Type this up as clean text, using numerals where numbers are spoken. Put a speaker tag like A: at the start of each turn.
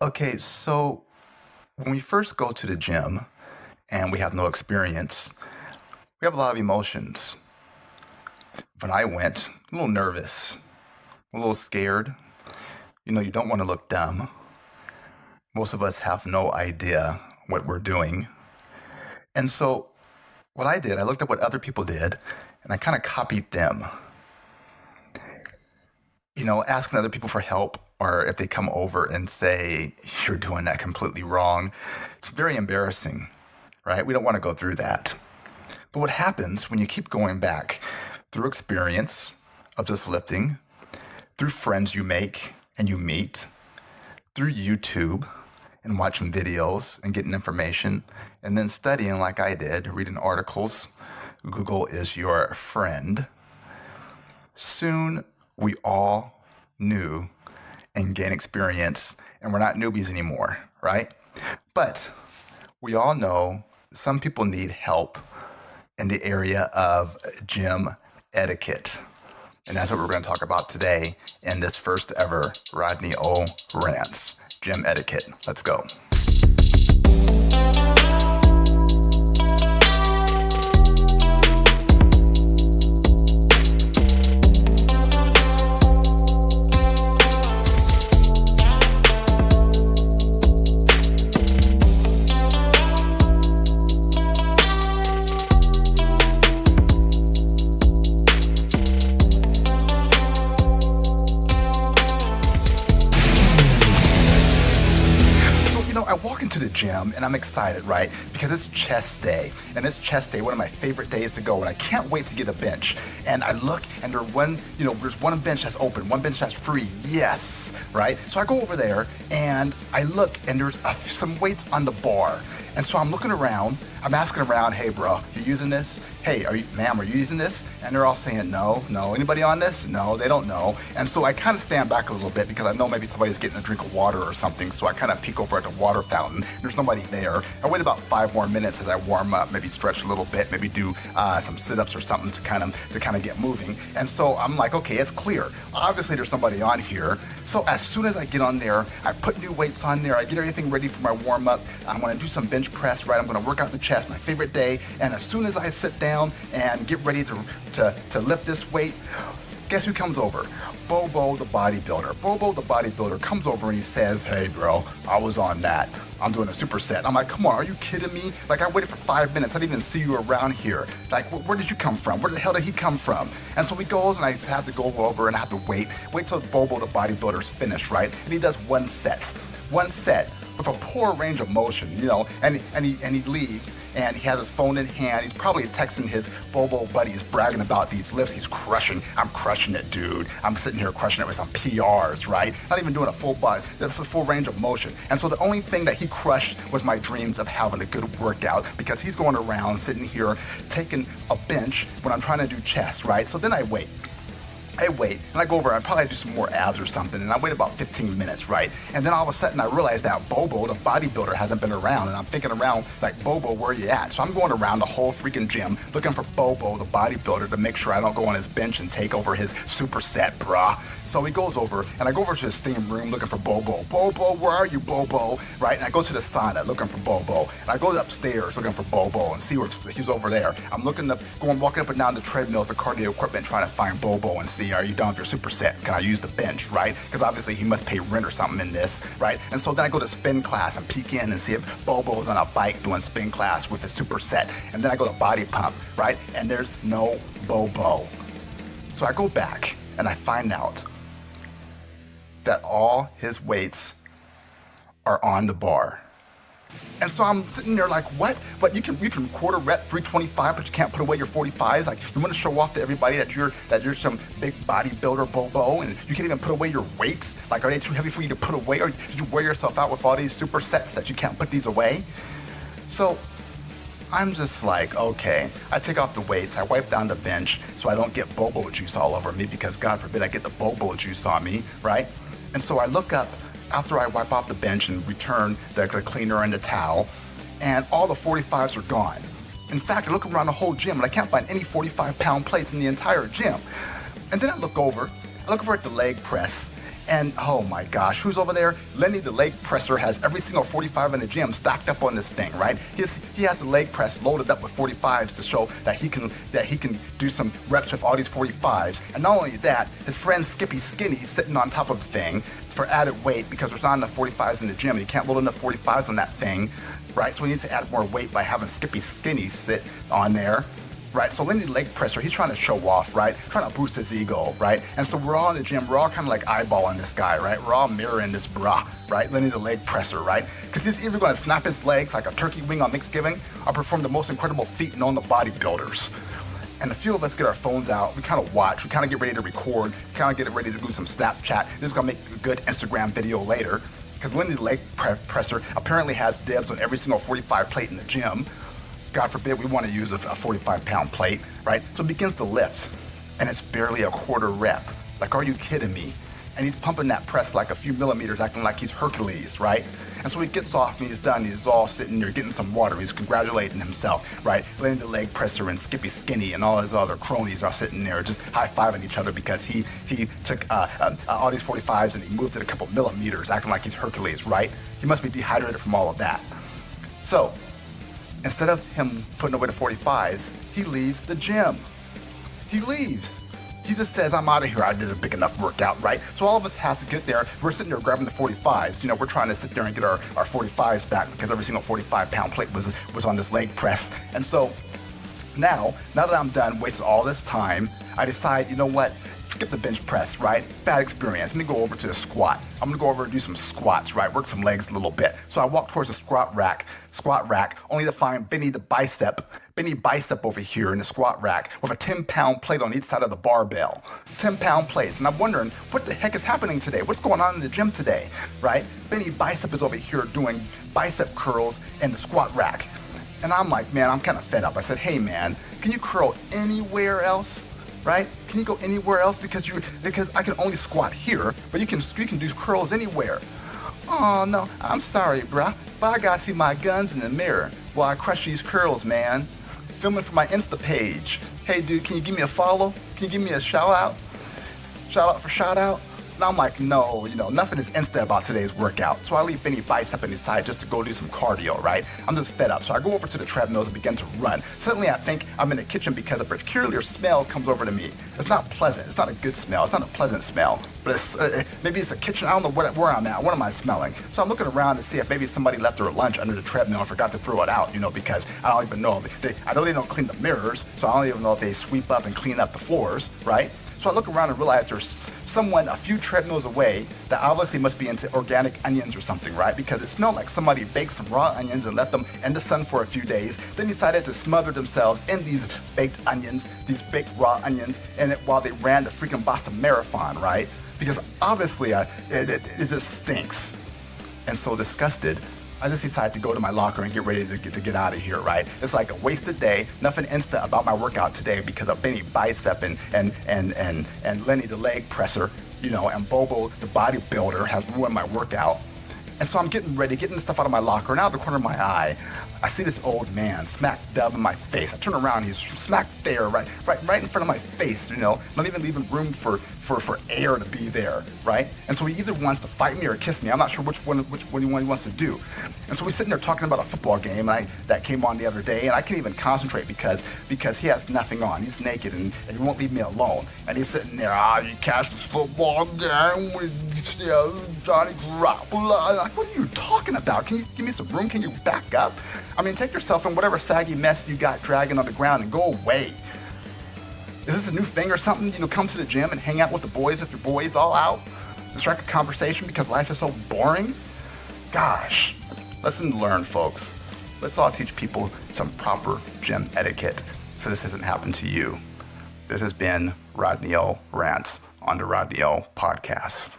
A: Okay, so when we first go to the gym and we have no experience, we have a lot of emotions. When I went, a little nervous, a little scared. You don't want to look dumb. Most of us have no idea what we're doing. And so what I did, I looked at what other people did and I kind of copied them. Asking other people for help or if they come over and say, you're doing that completely wrong. It's very embarrassing, right? We don't want to go through that. But what happens when you keep going back through experience of just lifting, through friends you make and you meet, through YouTube and watching videos and getting information, and then studying like I did, reading articles. Google is your friend. Soon we all knew and gain experience, and we're not newbies anymore, right? But we all know some people need help in the area of gym etiquette. And that's what we're going to talk about today in this first ever Rodney O Rants. Gym etiquette. Let's go. I walk into the gym and I'm excited, right? Because it's chest day. And it's chest day, one of my favorite days to go. And I can't wait to get a bench. And I look and there's one bench that's open, one bench that's free. Yes, right? So I go over there and I look and there's some weights on the bar. And so I'm looking around, I'm asking around, hey bro, you using this? Hey, ma'am, are you using this? And they're all saying no. Anybody on this? No, they don't know. And so I kind of stand back a little bit because I know maybe somebody's getting a drink of water or something. So I kind of peek over at the water fountain. There's nobody there. I wait about 5 more minutes as I warm up, maybe stretch a little bit, maybe do some sit-ups or something to kind of get moving. And so I'm like, okay, it's clear. Obviously there's somebody on here. So as soon as I get on there, I put new weights on there. I get everything ready for my warm up. I'm going to do some bench press, right? I'm going to work out the chest, my favorite day. And as soon as I sit down and get ready to lift this weight, guess who comes over? Bobo the bodybuilder. Bobo the bodybuilder comes over and he says, hey bro, I was on that. I'm doing a superset. I'm like, come on, are you kidding me? Like I waited for 5 minutes. I didn't even see you around here. Like, where did you come from? Where the hell did he come from? And so he goes and I have to go over and I have to wait till Bobo the bodybuilder's finished, right? And he does one set with a poor range of motion, and he leaves and he has his phone in hand. He's probably texting his Bobo buddies bragging about these lifts he's crushing. I'm crushing it, dude. I'm sitting here crushing it with some PRs, right? Not even doing a full range of motion. And so the only thing that he crushed was my dreams of having a good workout because he's going around sitting here taking a bench when I'm trying to do chest, right? So then I wait and I go over and I probably do some more abs or something and I wait about 15 minutes, right? And then all of a sudden I realize that Bobo, the bodybuilder, hasn't been around and I'm thinking around like, Bobo, where you at? So I'm going around the whole freaking gym looking for Bobo, the bodybuilder, to make sure I don't go on his bench and take over his superset, brah. So he goes over and I go over to the steam room looking for Bobo. Bobo, where are you, Bobo? Right? And I go to the sauna looking for Bobo. And I go upstairs looking for Bobo and see where he's over there. I'm walking up and down the treadmills, the cardio equipment, trying to find Bobo and see, are you done with your superset? Can I use the bench, right? Because obviously he must pay rent or something in this, right? And so then I go to spin class and peek in and see if Bobo's on a bike doing spin class with his superset. And then I go to body pump, right? And there's no Bobo. So I go back and I find out that all his weights are on the bar. And so I'm sitting there like, what? But you can quarter rep 325, but you can't put away your 45s. Like, you want to show off to everybody that you're some big bodybuilder Bobo, and you can't even put away your weights. Like, are they too heavy for you to put away, or did you wear yourself out with all these supersets that you can't put these away? So I'm just like, okay. I take off the weights, I wipe down the bench so I don't get Bobo juice all over me, because God forbid I get the Bobo juice on me, right? And so I look up after I wipe off the bench and return the cleaner and the towel, and all the 45s are gone. In fact, I look around the whole gym and I can't find any 45-pound plates in the entire gym. And then I look over at the leg press, And oh my gosh, who's over there? Lenny the leg presser has every single 45 in the gym stacked up on this thing, right? He has the leg press loaded up with 45s to show that he can do some reps with all these 45s. And not only that, his friend Skippy Skinny sitting on top of the thing for added weight because there's not enough 45s in the gym. He can't load enough 45s on that thing, right? So he needs to add more weight by having Skippy Skinny sit on there. Right, so Lenny the leg presser, he's trying to show off, right? Trying to boost his ego, right? And so we're all in the gym, we're all kind of like eyeballing this guy, right? We're all mirroring this brah, right? Lenny the leg presser, right? Because he's either going to snap his legs like a turkey wing on Thanksgiving or perform the most incredible feat known to bodybuilders. And a few of us get our phones out, we kind of watch, we kind of get ready to record, kind of get ready to do some Snapchat. This is going to make a good Instagram video later. Because Lenny the leg presser apparently has dibs on every single 45 plate in the gym. God forbid we want to use a 45-pound plate, right? So he begins to lift, and it's barely a quarter rep. Like, are you kidding me? And he's pumping that press like a few millimeters, acting like he's Hercules, right? And so he gets off and he's done. He's all sitting there getting some water. He's congratulating himself, right? Lenny the leg presser and Skippy Skinny and all his other cronies are sitting there just high-fiving each other because he took all these 45s and he moved it a couple millimeters, acting like he's Hercules, right? He must be dehydrated from all of that. So instead of him putting away the 45s, he leaves the gym. He leaves. He just says, I'm out of here. I did a big enough workout, right? So all of us have to get there. We're sitting there grabbing the 45s. You know, we're trying to sit there and get our 45s back because every single 45-pound plate was on this leg press. And so now that I'm done wasting all this time, I decide, you know what? Skip the bench press, right? Bad experience. Let me go over to the squat. I'm gonna go over and do some squats, right? Work some legs a little bit. So I walk towards the squat rack, only to find Benny Bicep over here in the squat rack with a 10-pound plate on each side of the barbell. 10-pound plates. And I'm wondering, what the heck is happening today? What's going on in the gym today, right? Benny Bicep is over here doing bicep curls in the squat rack. And I'm like, man, I'm kind of fed up. I said, hey man, can you curl anywhere else? Right? Can you go anywhere else? Because I can only squat here, but you can do curls anywhere. Oh no, I'm sorry, bruh, but I gotta see my guns in the mirror while I crush these curls, man. Filming for my Insta page. Hey dude, can you give me a follow? Can you give me a shout out? Shout out for shout out? And I'm like, no, nothing is Insta about today's workout. So I leave Benny Bicep on his side just to go do some cardio, right? I'm just fed up. So I go over to the treadmills and begin to run. Suddenly I think I'm in the kitchen because a peculiar smell comes over to me. It's not pleasant. It's not a good smell. It's not a pleasant smell. But maybe it's a kitchen. I don't know where I'm at. What am I smelling? So I'm looking around to see if maybe somebody left their lunch under the treadmill and forgot to throw it out, because I don't even know. I know they don't clean the mirrors, so I don't even know if they sweep up and clean up the floors, right? So I look around and realize there's someone a few treadmills away that obviously must be into organic onions or something, right? Because it smelled like somebody baked some raw onions and left them in the sun for a few days, then decided to smother themselves in these baked onions, these baked raw onions, and while they ran the freaking Boston Marathon, right? Because obviously it just stinks. And so disgusted, I just decided to go to my locker and get ready to get out of here, right? It's like a wasted day, nothing Insta about my workout today because of Benny Bicep and Lenny the leg presser, and Bobo the bodybuilder has ruined my workout. And so I'm getting ready, getting the stuff out of my locker, and out of the corner of my eye, I see this old man smack dab in my face. I turn around, he's smack there, right in front of my face, not even leaving room for air to be there, right? And so he either wants to fight me or kiss me. I'm not sure which one he wants to do. And so we're sitting there talking about a football game that came on the other day, and I can't even concentrate because he has nothing on. He's naked and he won't leave me alone. And he's sitting there, you catch the football game with Johnny Garoppolo. I'm like, what are you talking about? Can you give me some room? Can you back up? I mean, take yourself and whatever saggy mess you got dragging on the ground and go away. Is this a new thing or something? Come to the gym and hang out with the boys if your boys all out and strike a conversation because life is so boring? Gosh, lesson learned, folks. Let's all teach people some proper gym etiquette so this doesn't happen to you. This has been Rodney O. Rants on the Rodney O. Podcast.